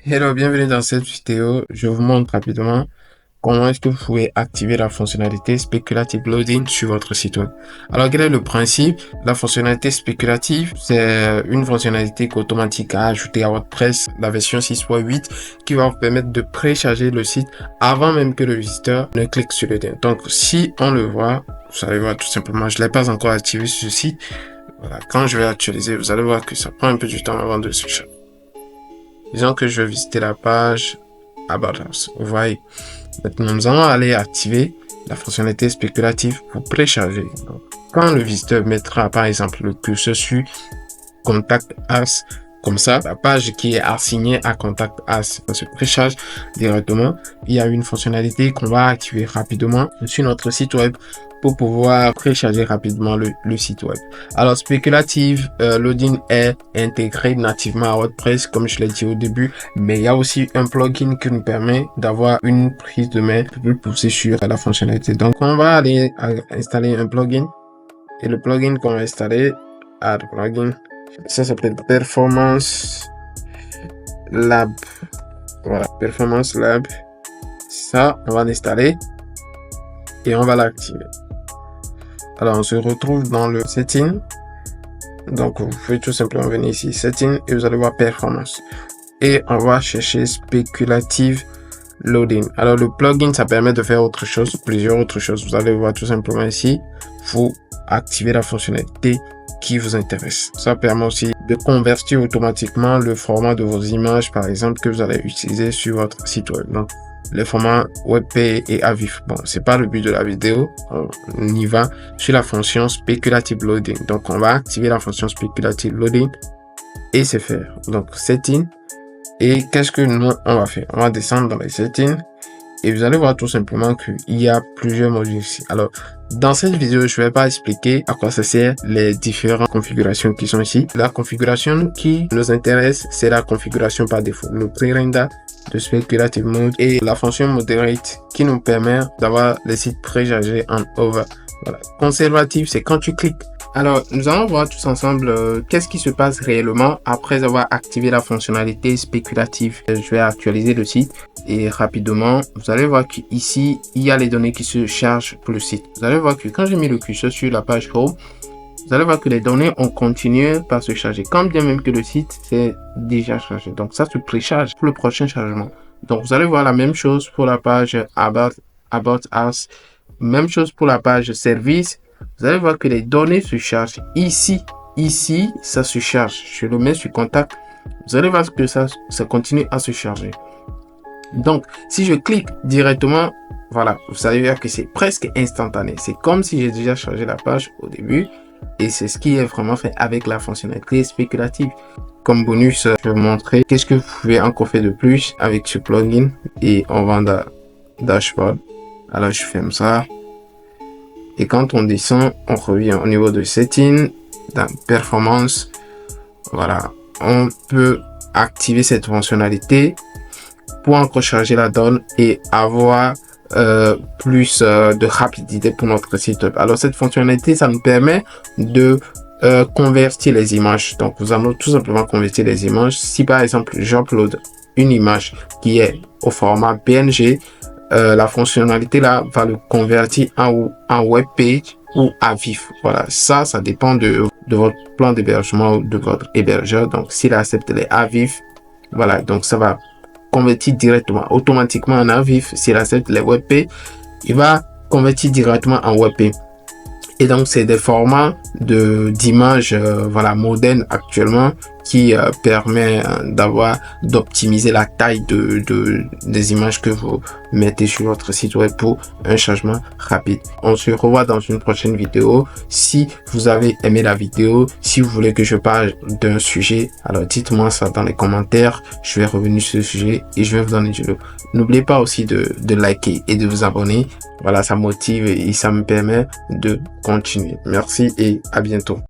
Hello, bienvenue dans cette vidéo. Je vous montre rapidement comment est-ce que vous pouvez activer la fonctionnalité Speculative Loading sur votre site web. Alors, quel est le principe? La fonctionnalité spéculative, c'est une fonctionnalité automatique à ajouter à WordPress, la version 6.8, qui va vous permettre de précharger le site avant même que le visiteur ne clique sur le lien. Donc, si on le voit, vous allez voir tout simplement, je ne l'ai pas encore activé sur ce site. Voilà, quand je vais actualiser, vous allez voir que ça prend un peu du temps avant de se charger. Disons que je vais visiter la page About Us. Vous voyez. Maintenant, nous allons aller activer la fonctionnalité spéculative pour précharger. Donc, quand le visiteur mettra par exemple le curseur sur Contact Us, comme ça, la page qui est assignée à Contact Us se précharge directement. Il y a une fonctionnalité qu'on va activer rapidement sur notre site web pour pouvoir précharger rapidement le site web. Alors, Speculative Loading est intégré nativement à WordPress, comme je l'ai dit au début, mais il y a aussi un plugin qui nous permet d'avoir une prise de main plus poussée sur la fonctionnalité. Donc, on va aller installer un plugin, et le plugin qu'on va installer, Add Plugin, ça s'appelle Performance Lab. Voilà, Performance Lab. Ça, on va l'installer et on va l'activer. Alors, on se retrouve dans le setting. Donc, vous pouvez tout simplement venir ici, setting, et vous allez voir performance. Et on va chercher speculative loading. Alors, le plugin, ça permet de faire autre chose, plusieurs autres choses. Vous allez voir tout simplement ici, vous activez la fonctionnalité qui vous intéresse. Ça permet aussi de convertir automatiquement le format de vos images, par exemple, que vous allez utiliser sur votre site web. Donc, le format WebP et AVIF. Bon, c'est pas le but de la vidéo. On y va sur la fonction Speculative Loading. Donc, on va activer la fonction Speculative Loading et c'est faire. Donc, setting. Et qu'est-ce que nous, on va faire? On va descendre dans les settings et vous allez voir tout simplement qu'il y a plusieurs modules ici. Alors, dans cette vidéo, je vais pas expliquer à quoi ça sert les différentes configurations qui sont ici. La configuration qui nous intéresse, c'est la configuration par défaut. Le pre-render de Speculative Mode et la fonction Moderate qui nous permet d'avoir les sites préchargés en over. Voilà. Conservatif, c'est quand tu cliques. Alors, nous allons voir tous ensemble qu'est-ce qui se passe réellement après avoir activé la fonctionnalité spéculative. Je vais actualiser le site et rapidement, vous allez voir qu'ici, il y a les données qui se chargent pour le site. Vous allez voir que quand j'ai mis le curseur sur la page Home, vous allez voir que les données ont continué par se charger, quand bien même que le site s'est déjà chargé. Donc, ça se précharge pour le prochain chargement. Donc, vous allez voir la même chose pour la page About Us. Même chose pour la page Service. Vous allez voir que les données se chargent ici, ça se charge. Je le mets sur Contact. Vous allez voir que ça continue à se charger. Donc, si je clique directement, voilà, vous allez voir que c'est presque instantané. C'est comme si j'ai déjà chargé la page au début. Et c'est ce qui est vraiment fait avec la fonctionnalité spéculative. Comme bonus, je vais vous montrer qu'est-ce que vous pouvez encore faire de plus avec ce plugin. Et on va dans Dashboard. Alors, je ferme ça. Et quand on descend, on revient au niveau de Setting, dans Performance. Voilà, on peut activer cette fonctionnalité pour encore charger la donne et avoir plus de rapidité pour notre site web. Alors, cette fonctionnalité, ça nous permet de convertir les images. Donc, nous allons tout simplement convertir les images. Si par exemple, j'upload une image qui est au format PNG, la fonctionnalité là va le convertir en web page ou à vif. Voilà, ça dépend de votre plan d'hébergement ou de votre hébergeur. Donc, s'il accepte les AVIF, voilà, donc ça va convertir directement, automatiquement en AVIF. S'il accepte les WebP, il va convertir directement en WebP. Et donc, c'est des formats d'images voilà, modernes actuellement qui permet d'optimiser la taille des images que vous mettez sur votre site web pour un changement rapide. On se revoit dans une prochaine vidéo. Si vous avez aimé la vidéo, si vous voulez que je parle d'un sujet, alors dites-moi ça dans les commentaires. Je vais revenir sur ce sujet et je vais vous donner du lot. N'oubliez pas aussi de liker et de vous abonner. Voilà, ça motive et ça me permet de continuer. Merci et à bientôt.